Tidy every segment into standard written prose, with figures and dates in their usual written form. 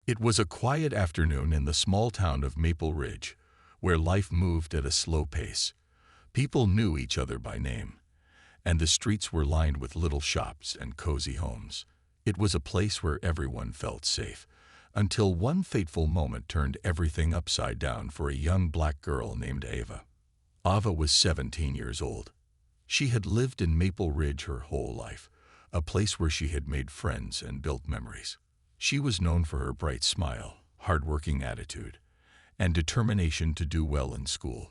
It was a quiet afternoon in the small town of Maple Ridge, where life moved at a slow pace. People knew each other by name, and the streets were lined with little shops and cozy homes. It was a place where everyone felt safe, until one fateful moment turned everything upside down for a young black girl named Ava. Ava was 17 years old. She had lived in Maple Ridge her whole life, a place where she had made friends and built memories. She was known for her bright smile, hard-working attitude, and determination to do well in school.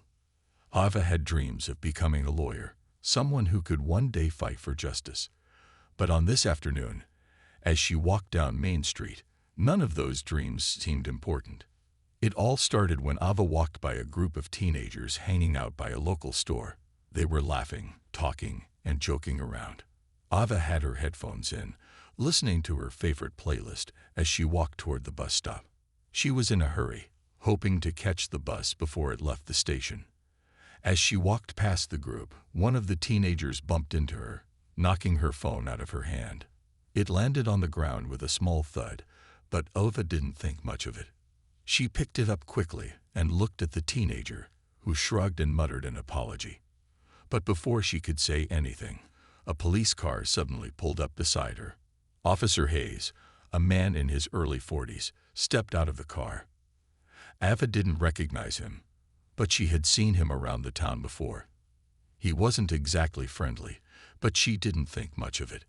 Ava had dreams of becoming a lawyer, someone who could one day fight for justice. But on this afternoon, as she walked down Main Street, none of those dreams seemed important. It all started when Ava walked by a group of teenagers hanging out by a local store. They were laughing, talking, and joking around. Ava had her headphones in, listening to her favorite playlist as she walked toward the bus stop. She was in a hurry, hoping to catch the bus before it left the station. As she walked past the group, one of the teenagers bumped into her, knocking her phone out of her hand. It landed on the ground with a small thud, but Ava didn't think much of it. She picked it up quickly and looked at the teenager, who shrugged and muttered an apology. But before she could say anything, a police car suddenly pulled up beside her. Officer Hayes, a man in his early 40s, stepped out of the car. Ava didn't recognize him, but she had seen him around the town before. He wasn't exactly friendly, but she didn't think much of it.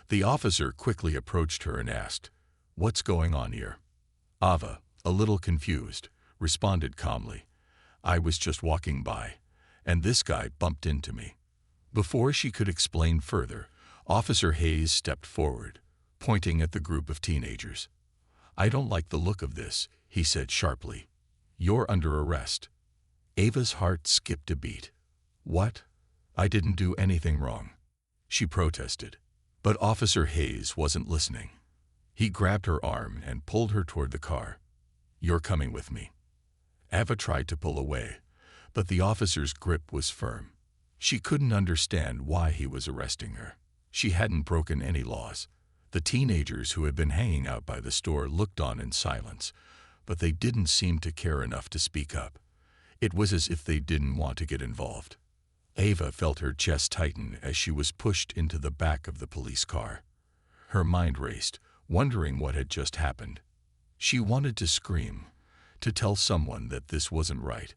The officer quickly approached her and asked, "What's going on here?" Ava, a little confused, responded calmly, "I was just walking by, and this guy bumped into me." Before she could explain further, Officer Hayes stepped forward, pointing at the group of teenagers. "I don't like the look of this," he said sharply. "You're under arrest." Ava's heart skipped a beat. "What? I didn't do anything wrong," she protested. But Officer Hayes wasn't listening. He grabbed her arm and pulled her toward the car. "You're coming with me." Ava tried to pull away, but the officer's grip was firm. She couldn't understand why he was arresting her. She hadn't broken any laws. The teenagers who had been hanging out by the store looked on in silence, but they didn't seem to care enough to speak up. It was as if they didn't want to get involved. Ava felt her chest tighten as she was pushed into the back of the police car. Her mind raced, wondering what had just happened. She wanted to scream, to tell someone that this wasn't right,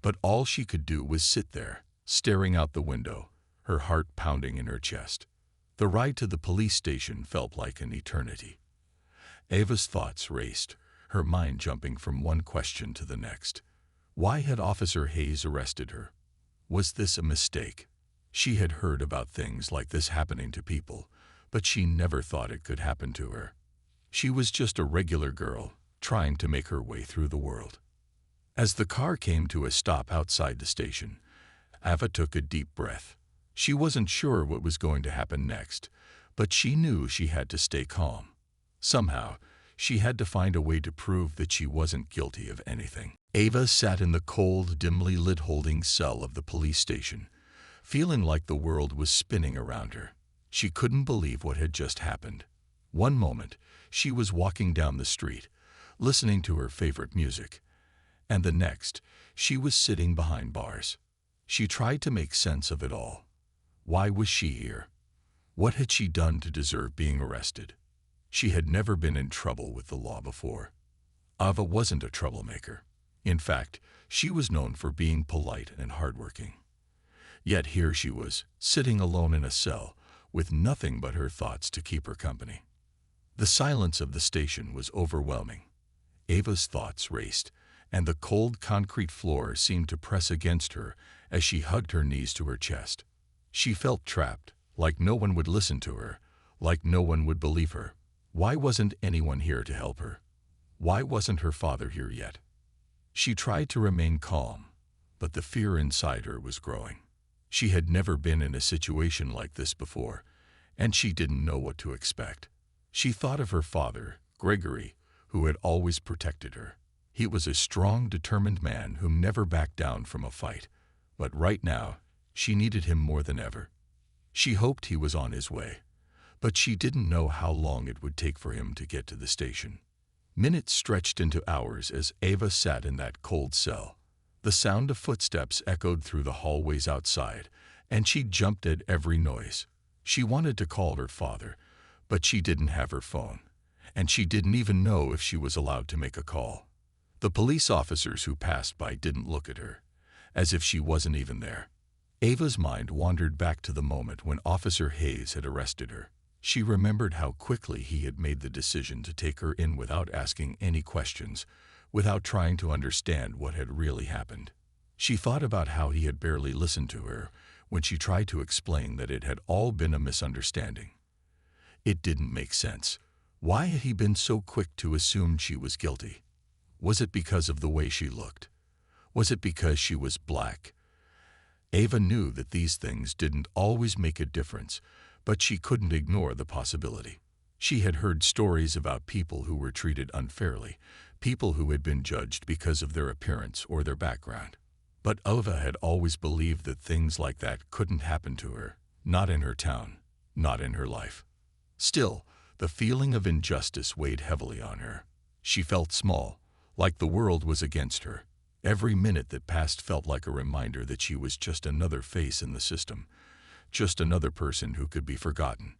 but all she could do was sit there, staring out the window, her heart pounding in her chest. The ride to the police station felt like an eternity. Ava's thoughts raced, her mind jumping from one question to the next. Why had Officer Hayes arrested her? Was this a mistake? She had heard about things like this happening to people, but she never thought it could happen to her. She was just a regular girl, trying to make her way through the world. As the car came to a stop outside the station, Ava took a deep breath. She wasn't sure what was going to happen next, but she knew she had to stay calm. Somehow, she had to find a way to prove that she wasn't guilty of anything. Ava sat in the cold, dimly lit holding cell of the police station, feeling like the world was spinning around her. She couldn't believe what had just happened. One moment, she was walking down the street, listening to her favorite music, and the next, she was sitting behind bars. She tried to make sense of it all. Why was she here? What had she done to deserve being arrested? She had never been in trouble with the law before. Ava wasn't a troublemaker. In fact, she was known for being polite and hardworking. Yet here she was, sitting alone in a cell, with nothing but her thoughts to keep her company. The silence of the station was overwhelming. Ava's thoughts raced, and the cold concrete floor seemed to press against her as she hugged her knees to her chest. She felt trapped, like no one would listen to her, like no one would believe her. Why wasn't anyone here to help her? Why wasn't her father here yet? She tried to remain calm, but the fear inside her was growing. She had never been in a situation like this before, and she didn't know what to expect. She thought of her father, Gregory, who had always protected her. He was a strong, determined man who never backed down from a fight. But right now, she needed him more than ever. She hoped he was on his way, but she didn't know how long it would take for him to get to the station. Minutes stretched into hours as Ava sat in that cold cell. The sound of footsteps echoed through the hallways outside, and she jumped at every noise. She wanted to call her father, but she didn't have her phone, and she didn't even know if she was allowed to make a call. The police officers who passed by didn't look at her, as if she wasn't even there. Ava's mind wandered back to the moment when Officer Hayes had arrested her. She remembered how quickly he had made the decision to take her in without asking any questions, without trying to understand what had really happened. She thought about how he had barely listened to her when she tried to explain that it had all been a misunderstanding. It didn't make sense. Why had he been so quick to assume she was guilty? Was it because of the way she looked? Was it because she was black? Ava knew that these things didn't always make a difference, but she couldn't ignore the possibility. She had heard stories about people who were treated unfairly, people who had been judged because of their appearance or their background. But Ava had always believed that things like that couldn't happen to her, not in her town, not in her life. Still, the feeling of injustice weighed heavily on her. She felt small, like the world was against her. Every minute that passed felt like a reminder that she was just another face in the system, just another person who could be forgotten.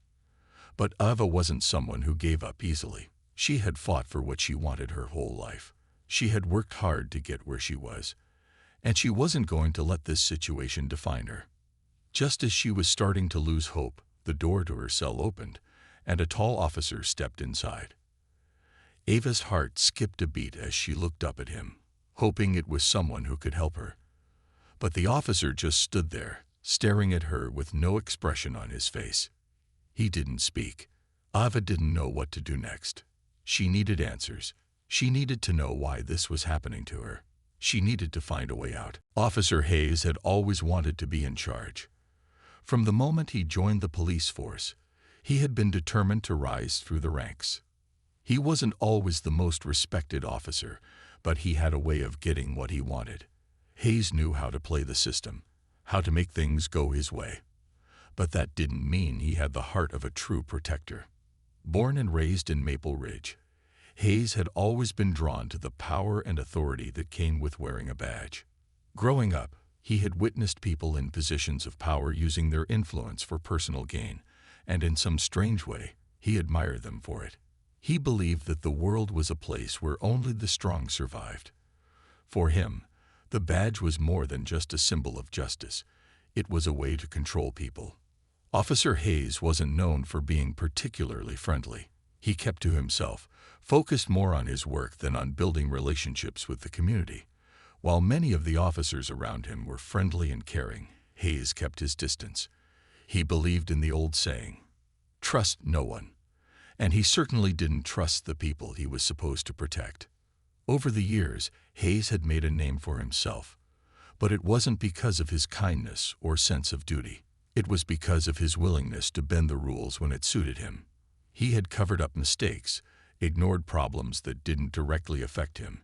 But Ava wasn't someone who gave up easily. She had fought for what she wanted her whole life. She had worked hard to get where she was, and she wasn't going to let this situation define her. Just as she was starting to lose hope, the door to her cell opened, and a tall officer stepped inside. Ava's heart skipped a beat as she looked up at him, hoping it was someone who could help her. But the officer just stood there, staring at her with no expression on his face. He didn't speak. Ava didn't know what to do next. She needed answers. She needed to know why this was happening to her. She needed to find a way out. Officer Hayes had always wanted to be in charge. From the moment he joined the police force, he had been determined to rise through the ranks. He wasn't always the most respected officer, but he had a way of getting what he wanted. Hayes knew how to play the system, how to make things go his way. But that didn't mean he had the heart of a true protector. Born and raised in Maple Ridge, Hayes had always been drawn to the power and authority that came with wearing a badge. Growing up, he had witnessed people in positions of power using their influence for personal gain, and in some strange way, he admired them for it. He believed that the world was a place where only the strong survived. For him, the badge was more than just a symbol of justice. It was a way to control people. Officer Hayes wasn't known for being particularly friendly. He kept to himself, focused more on his work than on building relationships with the community. While many of the officers around him were friendly and caring, Hayes kept his distance. He believed in the old saying, "Trust no one." And he certainly didn't trust the people he was supposed to protect. Over the years, Hayes had made a name for himself, but it wasn't because of his kindness or sense of duty. It was because of his willingness to bend the rules when it suited him. He had covered up mistakes, ignored problems that didn't directly affect him,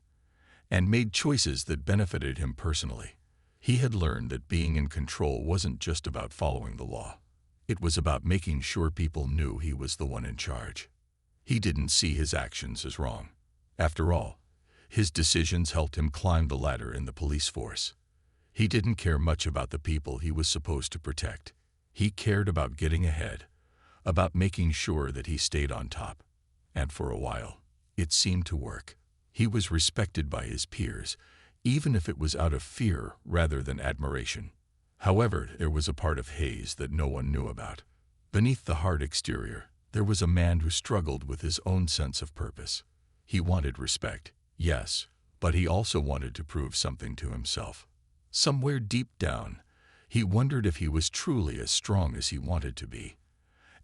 and made choices that benefited him personally. He had learned that being in control wasn't just about following the law. It was about making sure people knew he was the one in charge. He didn't see his actions as wrong. After all, his decisions helped him climb the ladder in the police force. He didn't care much about the people he was supposed to protect. He cared about getting ahead, about making sure that he stayed on top. And for a while, it seemed to work. He was respected by his peers, even if it was out of fear rather than admiration. However, there was a part of Hayes that no one knew about. Beneath the hard exterior, there was a man who struggled with his own sense of purpose. He wanted respect, yes, but he also wanted to prove something to himself. Somewhere deep down, he wondered if he was truly as strong as he wanted to be.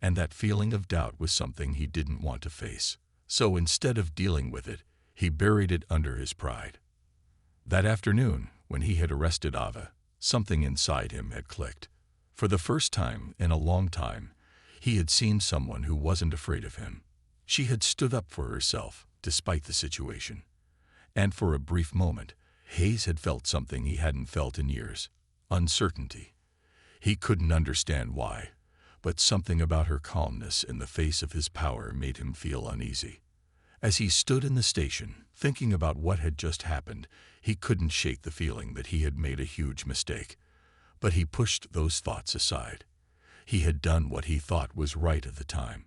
And that feeling of doubt was something he didn't want to face. So instead of dealing with it, he buried it under his pride. That afternoon, when he had arrested Ava, something inside him had clicked. For the first time in a long time, he had seen someone who wasn't afraid of him. She had stood up for herself, despite the situation. And for a brief moment, Hayes had felt something he hadn't felt in years: uncertainty. He couldn't understand why, but something about her calmness in the face of his power made him feel uneasy. As he stood in the station, thinking about what had just happened, he couldn't shake the feeling that he had made a huge mistake. But he pushed those thoughts aside. He had done what he thought was right at the time.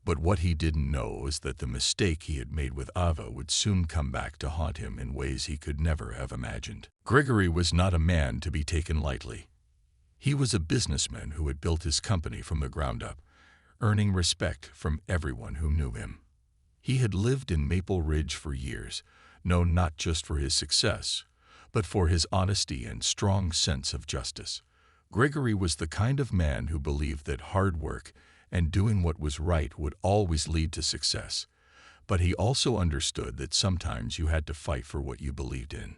But what he didn't know was that the mistake he had made with Ava would soon come back to haunt him in ways he could never have imagined. Gregory was not a man to be taken lightly. He was a businessman who had built his company from the ground up, earning respect from everyone who knew him. He had lived in Maple Ridge for years, known not just for his success, but for his honesty and strong sense of justice. Gregory was the kind of man who believed that hard work and doing what was right would always lead to success, but he also understood that sometimes you had to fight for what you believed in.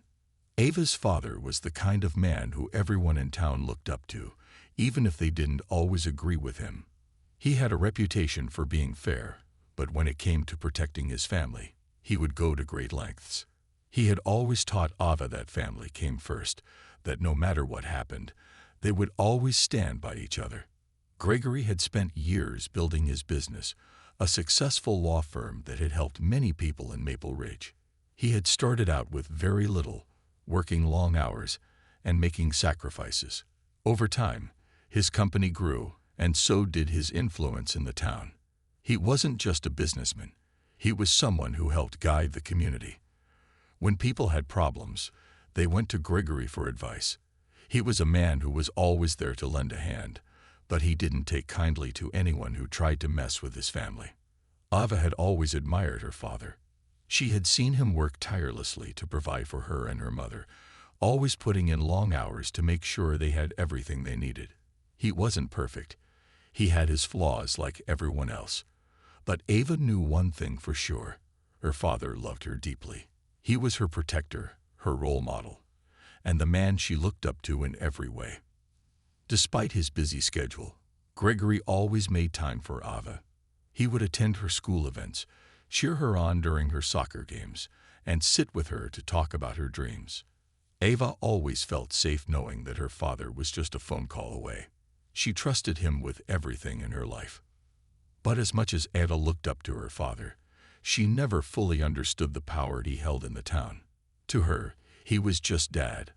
Ava's father was the kind of man who everyone in town looked up to, even if they didn't always agree with him. He had a reputation for being fair, but when it came to protecting his family, he would go to great lengths. He had always taught Ava that family came first, that no matter what happened, they would always stand by each other. Gregory had spent years building his business, a successful law firm that had helped many people in Maple Ridge. He had started out with very little, working long hours and making sacrifices. Over time, his company grew, and so did his influence in the town. He wasn't just a businessman. He was someone who helped guide the community. When people had problems, they went to Gregory for advice. He was a man who was always there to lend a hand, but he didn't take kindly to anyone who tried to mess with his family. Ava had always admired her father. She had seen him work tirelessly to provide for her and her mother, always putting in long hours to make sure they had everything they needed. He wasn't perfect. He had his flaws like everyone else. But Ava knew one thing for sure. Her father loved her deeply. He was her protector, her role model, and the man she looked up to in every way. Despite his busy schedule, Gregory always made time for Ava. He would attend her school events, cheer her on during her soccer games, and sit with her to talk about her dreams. Ava always felt safe knowing that her father was just a phone call away. She trusted him with everything in her life. But as much as Ava looked up to her father, she never fully understood the power he held in the town. To her, he was just Dad,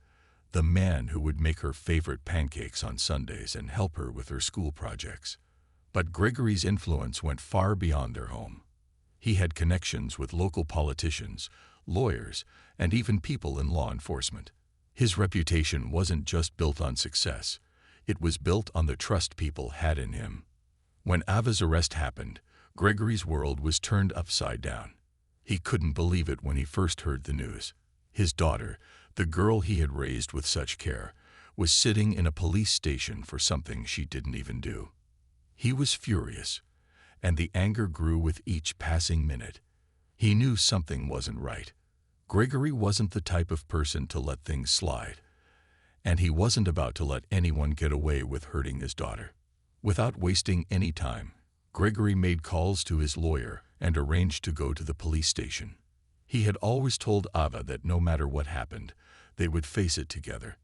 the man who would make her favorite pancakes on Sundays and help her with her school projects. But Gregory's influence went far beyond their home. He had connections with local politicians, lawyers, and even people in law enforcement. His reputation wasn't just built on success. It was built on the trust people had in him. When Ava's arrest happened, Gregory's world was turned upside down. He couldn't believe it when he first heard the news. His daughter, the girl he had raised with such care, was sitting in a police station for something she didn't even do. He was furious, and the anger grew with each passing minute. He knew something wasn't right. Gregory wasn't the type of person to let things slide, and he wasn't about to let anyone get away with hurting his daughter. Without wasting any time, Gregory made calls to his lawyer and arranged to go to the police station. He had always told Ava that no matter what happened, they would face it together.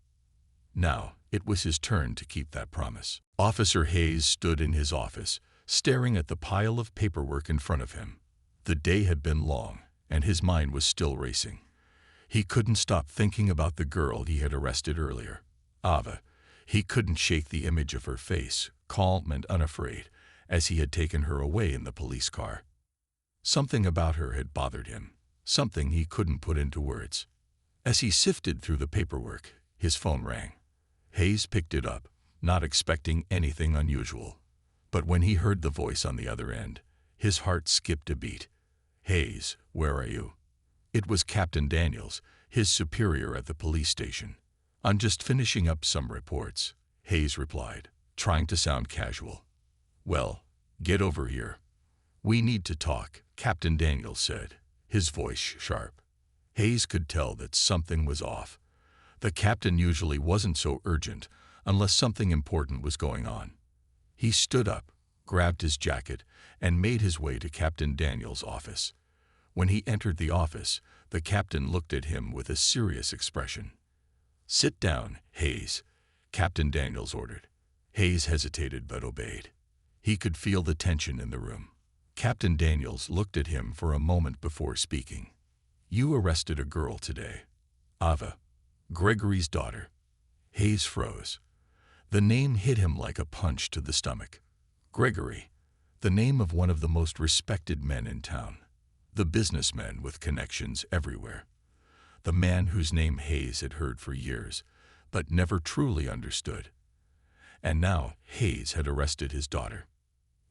Now, it was his turn to keep that promise. Officer Hayes stood in his office, staring at the pile of paperwork in front of him. The day had been long, and his mind was still racing. He couldn't stop thinking about the girl he had arrested earlier, Ava. He couldn't shake the image of her face, calm and unafraid, as he had taken her away in the police car. Something about her had bothered him, something he couldn't put into words. As he sifted through the paperwork, his phone rang. Hayes picked it up, not expecting anything unusual. But when he heard the voice on the other end, his heart skipped a beat. "Hayes, where are you?" It was Captain Daniels, his superior at the police station. "I'm just finishing up some reports," Hayes replied, trying to sound casual. "Well, get over here. We need to talk," Captain Daniels said, his voice sharp. Hayes could tell that something was off. The captain usually wasn't so urgent unless something important was going on. He stood up, grabbed his jacket, and made his way to Captain Daniels' office. When he entered the office, the captain looked at him with a serious expression. "Sit down, Hayes," Captain Daniels ordered. Hayes hesitated but obeyed. He could feel the tension in the room. Captain Daniels looked at him for a moment before speaking. "You arrested a girl today. Ava, Gregory's daughter." Hayes froze. The name hit him like a punch to the stomach. Gregory, the name of one of the most respected men in town. The businessman with connections everywhere. The man whose name Hayes had heard for years, but never truly understood. And now Hayes had arrested his daughter.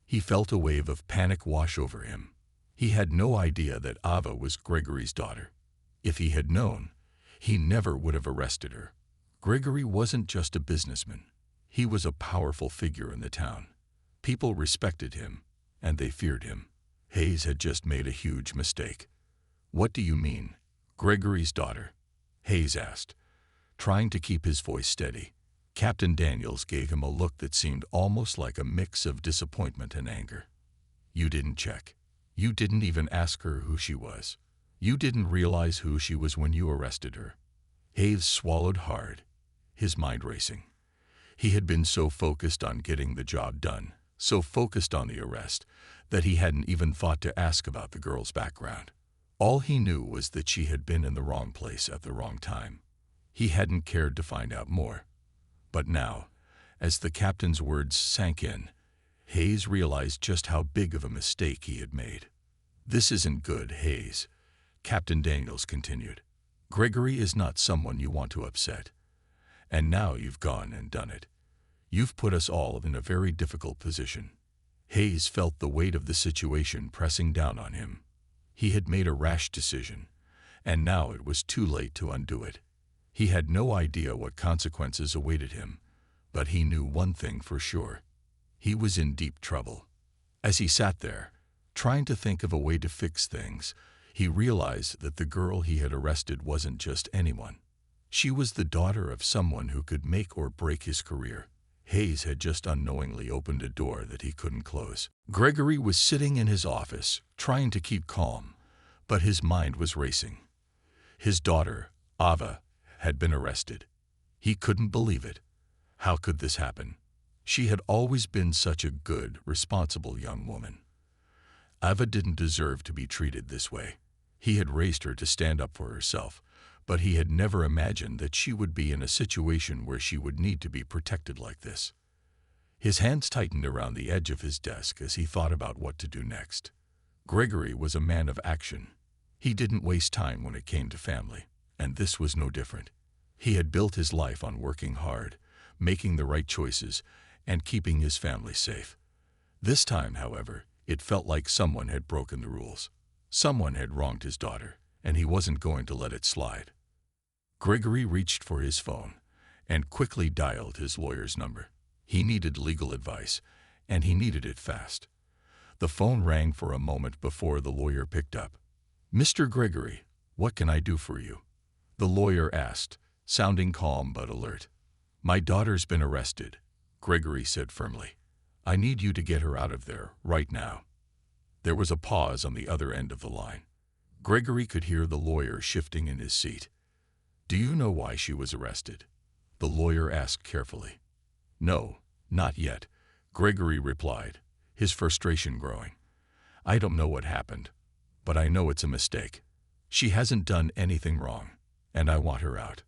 He felt a wave of panic wash over him. He had no idea that Ava was Gregory's daughter. If he had known, he never would have arrested her. Gregory wasn't just a businessman. He was a powerful figure in the town. People respected him, and they feared him. Hayes had just made a huge mistake. "What do you mean, Gregory's daughter?" Hayes asked, trying to keep his voice steady. Captain Daniels gave him a look that seemed almost like a mix of disappointment and anger. "You didn't check. You didn't even ask her who she was. You didn't realize who she was when you arrested her." Hayes swallowed hard, his mind racing. He had been so focused on getting the job done, so focused on the arrest, that he hadn't even thought to ask about the girl's background. All he knew was that she had been in the wrong place at the wrong time. He hadn't cared to find out more. But now, as the captain's words sank in, Hayes realized just how big of a mistake he had made. "This isn't good, Hayes," Captain Daniels continued. "Gregory is not someone you want to upset. And now you've gone and done it. You've put us all in a very difficult position." Hayes felt the weight of the situation pressing down on him. He had made a rash decision, and now it was too late to undo it. He had no idea what consequences awaited him, but he knew one thing for sure. He was in deep trouble. As he sat there, trying to think of a way to fix things, he realized that the girl he had arrested wasn't just anyone. She was the daughter of someone who could make or break his career. Hayes had just unknowingly opened a door that he couldn't close. Gregory was sitting in his office, trying to keep calm, but his mind was racing. His daughter, Ava, had been arrested. He couldn't believe it. How could this happen? She had always been such a good, responsible young woman. Ava didn't deserve to be treated this way. He had raised her to stand up for herself, but he had never imagined that she would be in a situation where she would need to be protected like this. His hands tightened around the edge of his desk as he thought about what to do next. Gregory was a man of action. He didn't waste time when it came to family, and this was no different. He had built his life on working hard, making the right choices, and keeping his family safe. This time, however, it felt like someone had broken the rules. Someone had wronged his daughter, and he wasn't going to let it slide. Gregory reached for his phone and quickly dialed his lawyer's number. He needed legal advice, and he needed it fast. The phone rang for a moment before the lawyer picked up. "Mr. Gregory, what can I do for you?" the lawyer asked, sounding calm but alert. "My daughter's been arrested," Gregory said firmly. "I need you to get her out of there, right now." There was a pause on the other end of the line. Gregory could hear the lawyer shifting in his seat. "Do you know why she was arrested?" the lawyer asked carefully. "No, not yet," Gregory replied, his frustration growing. "I don't know what happened, but I know it's a mistake. She hasn't done anything wrong, and I want her out."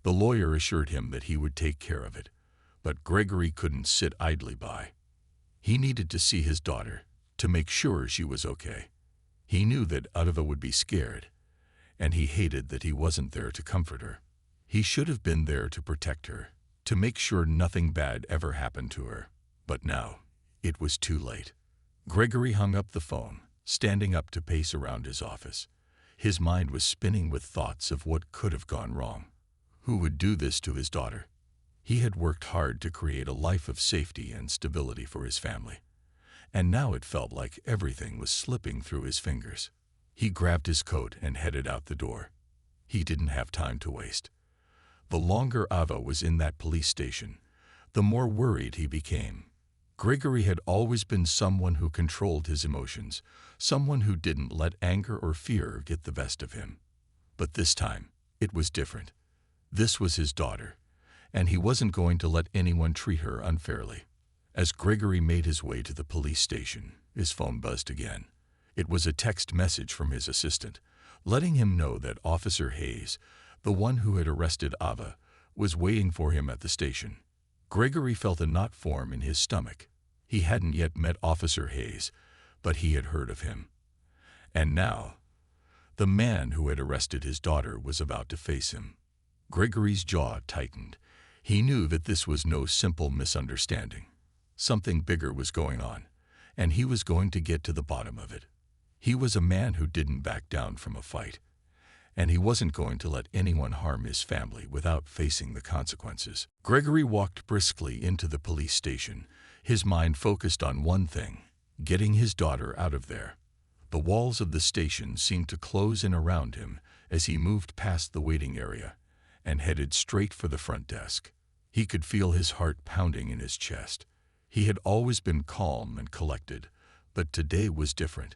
The lawyer assured him that he would take care of it, but Gregory couldn't sit idly by. He needed to see his daughter, to make sure she was okay. He knew that Ava would be scared, and he hated that he wasn't there to comfort her. He should have been there to protect her, to make sure nothing bad ever happened to her. But now, it was too late. Gregory hung up the phone, standing up to pace around his office. His mind was spinning with thoughts of what could have gone wrong. Who would do this to his daughter? He had worked hard to create a life of safety and stability for his family, and now it felt like everything was slipping through his fingers. He grabbed his coat and headed out the door. He didn't have time to waste. The longer Ava was in that police station, the more worried he became. Gregory had always been someone who controlled his emotions, someone who didn't let anger or fear get the best of him. But this time, it was different. This was his daughter, and he wasn't going to let anyone treat her unfairly. As Gregory made his way to the police station, His phone buzzed again. It was a text message from his assistant, letting him know that Officer Hayes, the one who had arrested Ava, was waiting for him at the station. Gregory felt a knot form in his stomach. He hadn't yet met Officer Hayes, but he had heard of him. And now, the man who had arrested his daughter was about to face him. Gregory's jaw tightened. He knew that this was no simple misunderstanding. Something bigger was going on, and he was going to get to the bottom of it. He was a man who didn't back down from a fight, and he wasn't going to let anyone harm his family without facing the consequences. Gregory walked briskly into the police station, his mind focused on one thing: getting his daughter out of there. The walls of the station seemed to close in around him as he moved past the waiting area and headed straight for the front desk. He could feel his heart pounding in his chest. He had always been calm and collected, but today was different.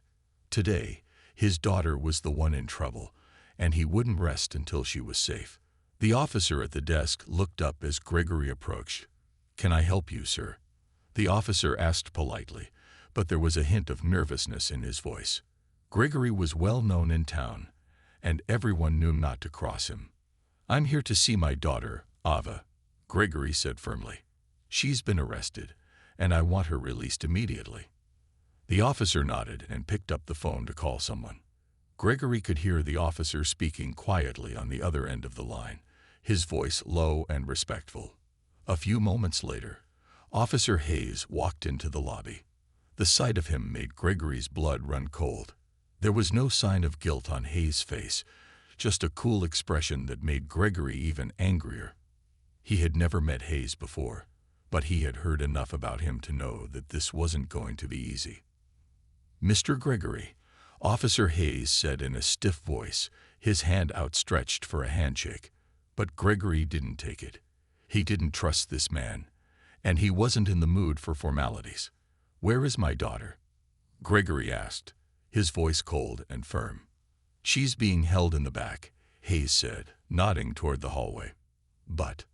Today, his daughter was the one in trouble, and he wouldn't rest until she was safe. The officer at the desk looked up as Gregory approached. "Can I help you, sir?" The officer asked politely, but there was a hint of nervousness in his voice. Gregory was well known in town, and everyone knew not to cross him. "I'm here to see my daughter, Ava," Gregory said firmly. "She's been arrested, and I want her released immediately." The officer nodded and picked up the phone to call someone. Gregory could hear the officer speaking quietly on the other end of the line, his voice low and respectful. A few moments later, Officer Hayes walked into the lobby. The sight of him made Gregory's blood run cold. There was no sign of guilt on Hayes' face, just a cool expression that made Gregory even angrier. He had never met Hayes before, but he had heard enough about him to know that this wasn't going to be easy. "Mr. Gregory," Officer Hayes said in a stiff voice, his hand outstretched for a handshake. But Gregory didn't take it. He didn't trust this man, and he wasn't in the mood for formalities. "Where is my daughter?" Gregory asked, his voice cold and firm. "She's being held in the back," Hayes said, nodding toward the hallway. "But..."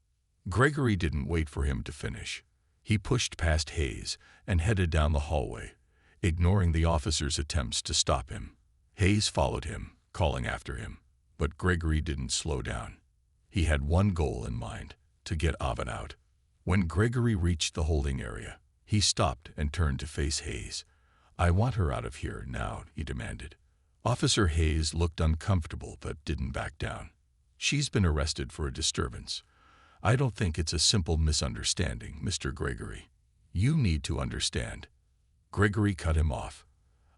Gregory didn't wait for him to finish. He pushed past Hayes and headed down the hallway, ignoring the officer's attempts to stop him. Hayes followed him, calling after him, but Gregory didn't slow down. He had one goal in mind: to get Ava out. When Gregory reached the holding area, he stopped and turned to face Hayes. "I want her out of here now," he demanded. Officer Hayes looked uncomfortable but didn't back down. "She's been arrested for a disturbance. I don't think it's a simple misunderstanding, Mr. Gregory. You need to understand." Gregory cut him off.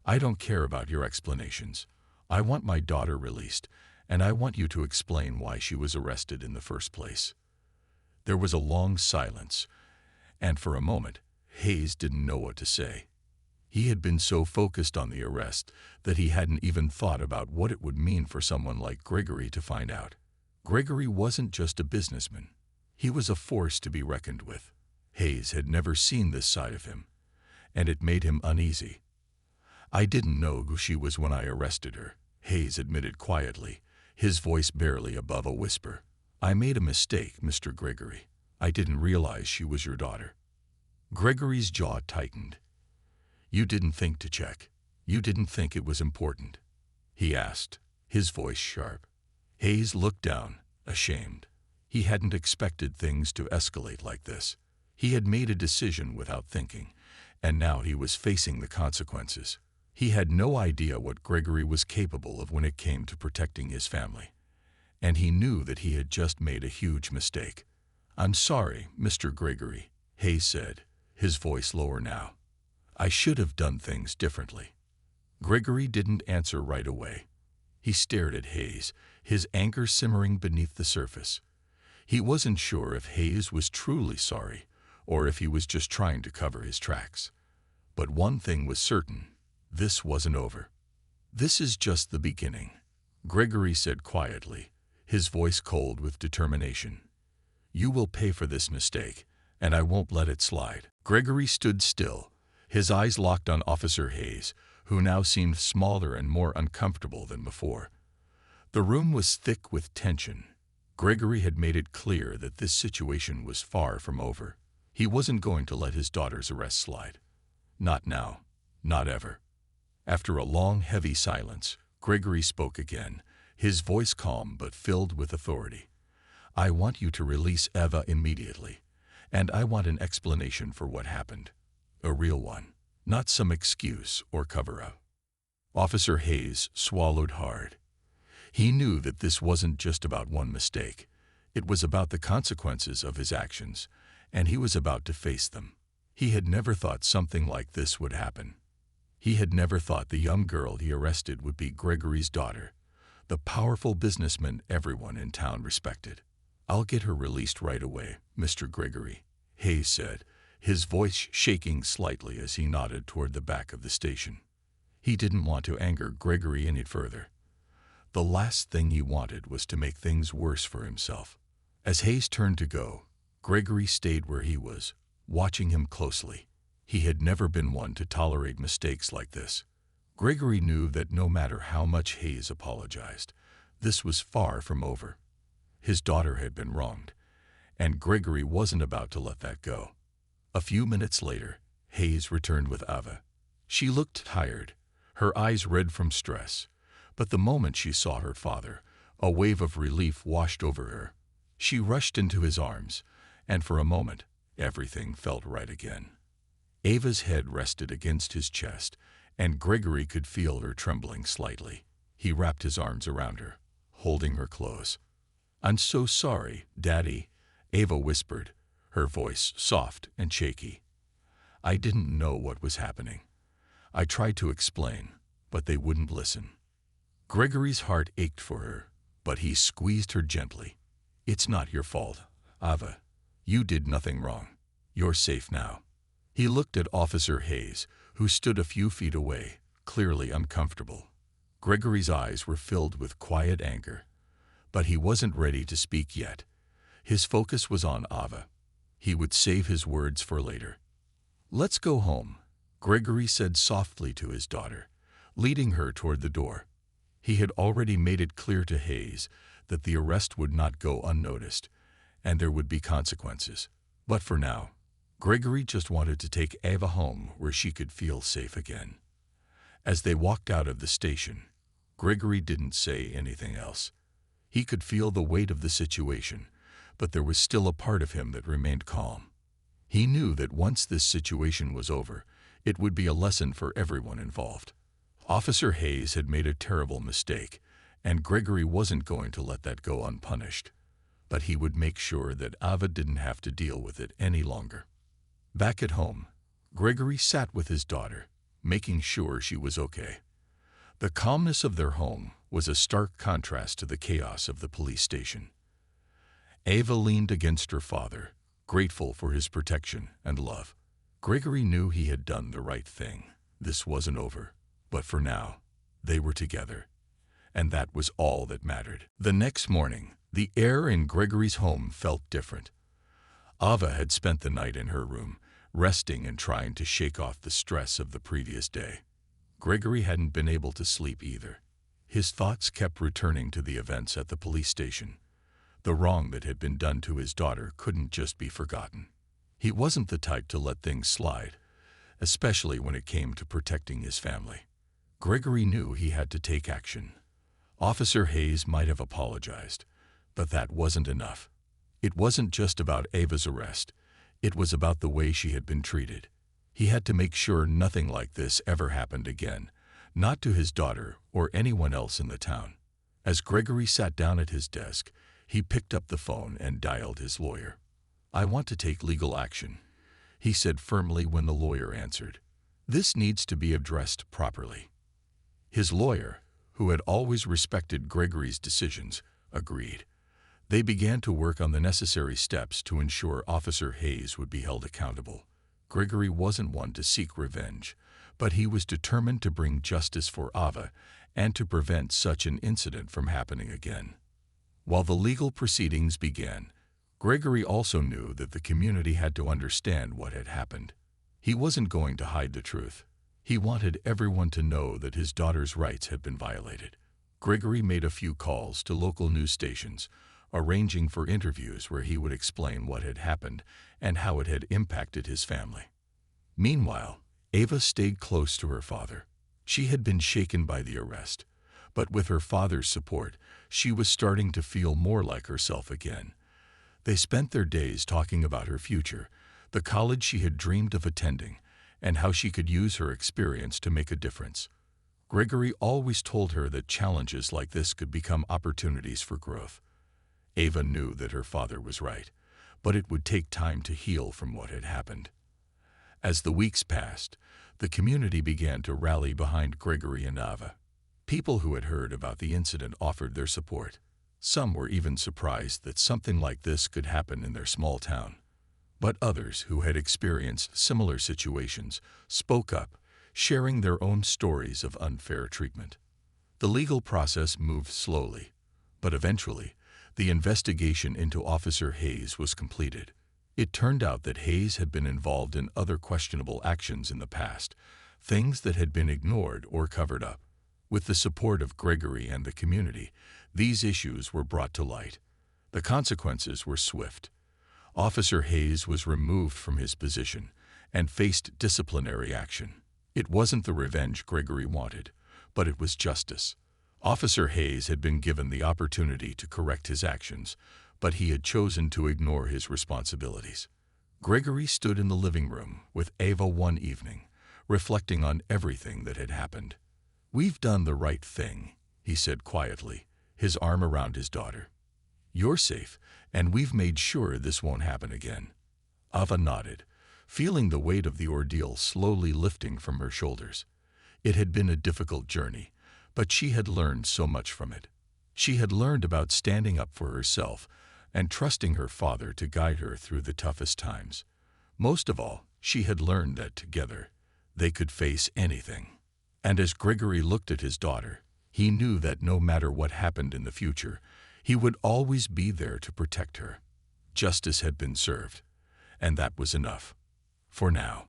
"I don't care about your explanations. I want my daughter released, and I want you to explain why she was arrested in the first place." There was a long silence, and for a moment, Hayes didn't know what to say. He had been so focused on the arrest that he hadn't even thought about what it would mean for someone like Gregory to find out. Gregory wasn't just a businessman. He was a force to be reckoned with. Hayes had never seen this side of him, and it made him uneasy. "I didn't know who she was when I arrested her," Hayes admitted quietly, his voice barely above a whisper. "I made a mistake, Mr. Gregory. I didn't realize she was your daughter." Gregory's jaw tightened. "You didn't think to check? You didn't think it was important?" he asked, his voice sharp. Hayes looked down, ashamed. He hadn't expected things to escalate like this. He had made a decision without thinking, and now he was facing the consequences. He had no idea what Gregory was capable of when it came to protecting his family, and he knew that he had just made a huge mistake. "I'm sorry, Mr. Gregory," Hayes said, his voice lower now. "I should have done things differently." Gregory didn't answer right away. He stared at Hayes, his anger simmering beneath the surface. He wasn't sure if Hayes was truly sorry, or if he was just trying to cover his tracks. But one thing was certain: this wasn't over. "This is just the beginning," Gregory said quietly, his voice cold with determination. "You will pay for this mistake, and I won't let it slide." Gregory stood still, his eyes locked on Officer Hayes, who now seemed smaller and more uncomfortable than before. The room was thick with tension. Gregory had made it clear that this situation was far from over. He wasn't going to let his daughter's arrest slide. Not now. Not ever. After a long, heavy silence, Gregory spoke again, his voice calm but filled with authority. I want you to release Eva immediately, and I want an explanation for what happened. A real one, not some excuse or cover-up. Officer Hayes swallowed hard. He knew that this wasn't just about one mistake. It was about the consequences of his actions, and he was about to face them. He had never thought something like this would happen. He had never thought the young girl he arrested would be Gregory's daughter, the powerful businessman everyone in town respected. I'll get her released right away, Mr. Gregory, Hayes said, his voice shaking slightly as he nodded toward the back of the station. He didn't want to anger Gregory any further. The last thing he wanted was to make things worse for himself. As Hayes turned to go, Gregory stayed where he was, watching him closely. He had never been one to tolerate mistakes like this. Gregory knew that no matter how much Hayes apologized, this was far from over. His daughter had been wronged, and Gregory wasn't about to let that go. A few minutes later, Hayes returned with Ava. She looked tired, her eyes red from stress, but the moment she saw her father, a wave of relief washed over her. She rushed into his arms, and for a moment, everything felt right again. Ava's head rested against his chest, and Gregory could feel her trembling slightly. He wrapped his arms around her, holding her close. I'm so sorry, Daddy, Ava whispered, her voice soft and shaky. I didn't know what was happening. I tried to explain, but they wouldn't listen. Gregory's heart ached for her, but he squeezed her gently. It's not your fault, Ava. You did nothing wrong. You're safe now. He looked at Officer Hayes, who stood a few feet away, clearly uncomfortable. Gregory's eyes were filled with quiet anger, but he wasn't ready to speak yet. His focus was on Ava. He would save his words for later. Let's go home, Gregory said softly to his daughter, leading her toward the door. He had already made it clear to Hayes that the arrest would not go unnoticed, and there would be consequences. But for now, Gregory just wanted to take Ava home where she could feel safe again. As they walked out of the station, Gregory didn't say anything else. He could feel the weight of the situation, but there was still a part of him that remained calm. He knew that once this situation was over, it would be a lesson for everyone involved. Officer Hayes had made a terrible mistake, and Gregory wasn't going to let that go unpunished. But he would make sure that Ava didn't have to deal with it any longer. Back at home, Gregory sat with his daughter, making sure she was okay. The calmness of their home was a stark contrast to the chaos of the police station. Ava leaned against her father, grateful for his protection and love. Gregory knew he had done the right thing. This wasn't over, but for now, they were together, and that was all that mattered. The next morning, the air in Gregory's home felt different. Ava had spent the night in her room, resting and trying to shake off the stress of the previous day. Gregory hadn't been able to sleep either. His thoughts kept returning to the events at the police station. The wrong that had been done to his daughter couldn't just be forgotten. He wasn't the type to let things slide, especially when it came to protecting his family. Gregory knew he had to take action. Officer Hayes might have apologized, but that wasn't enough. It wasn't just about Ava's arrest. It was about the way she had been treated. He had to make sure nothing like this ever happened again, not to his daughter or anyone else in the town. As Gregory sat down at his desk, he picked up the phone and dialed his lawyer. I want to take legal action, he said firmly when the lawyer answered. This needs to be addressed properly. His lawyer, who had always respected Gregory's decisions, agreed. They began to work on the necessary steps to ensure Officer Hayes would be held accountable. Gregory wasn't one to seek revenge, but he was determined to bring justice for Ava and to prevent such an incident from happening again. While the legal proceedings began, Gregory also knew that the community had to understand what had happened. He wasn't going to hide the truth. He wanted everyone to know that his daughter's rights had been violated. Gregory made a few calls to local news stations, arranging for interviews where he would explain what had happened and how it had impacted his family. Meanwhile, Ava stayed close to her father. She had been shaken by the arrest, but with her father's support, she was starting to feel more like herself again. They spent their days talking about her future, the college she had dreamed of attending, and how she could use her experience to make a difference. Gregory always told her that challenges like this could become opportunities for growth. Ava knew that her father was right, but it would take time to heal from what had happened. As the weeks passed, the community began to rally behind Gregory and Ava. People who had heard about the incident offered their support. Some were even surprised that something like this could happen in their small town. But others who had experienced similar situations spoke up, sharing their own stories of unfair treatment. The legal process moved slowly, but eventually, the investigation into Officer Hayes was completed. It turned out that Hayes had been involved in other questionable actions in the past, things that had been ignored or covered up. With the support of Gregory and the community, these issues were brought to light. The consequences were swift. Officer Hayes was removed from his position and faced disciplinary action. It wasn't the revenge Gregory wanted, but it was justice. Officer Hayes had been given the opportunity to correct his actions, but he had chosen to ignore his responsibilities. Gregory stood in the living room with Ava one evening, reflecting on everything that had happened. "We've done the right thing," he said quietly, his arm around his daughter. "You're safe, and we've made sure this won't happen again." Ava nodded, feeling the weight of the ordeal slowly lifting from her shoulders. It had been a difficult journey, but she had learned so much from it. She had learned about standing up for herself and trusting her father to guide her through the toughest times. Most of all, she had learned that together, they could face anything. And as Gregory looked at his daughter, he knew that no matter what happened in the future, he would always be there to protect her. Justice had been served, and that was enough. For now.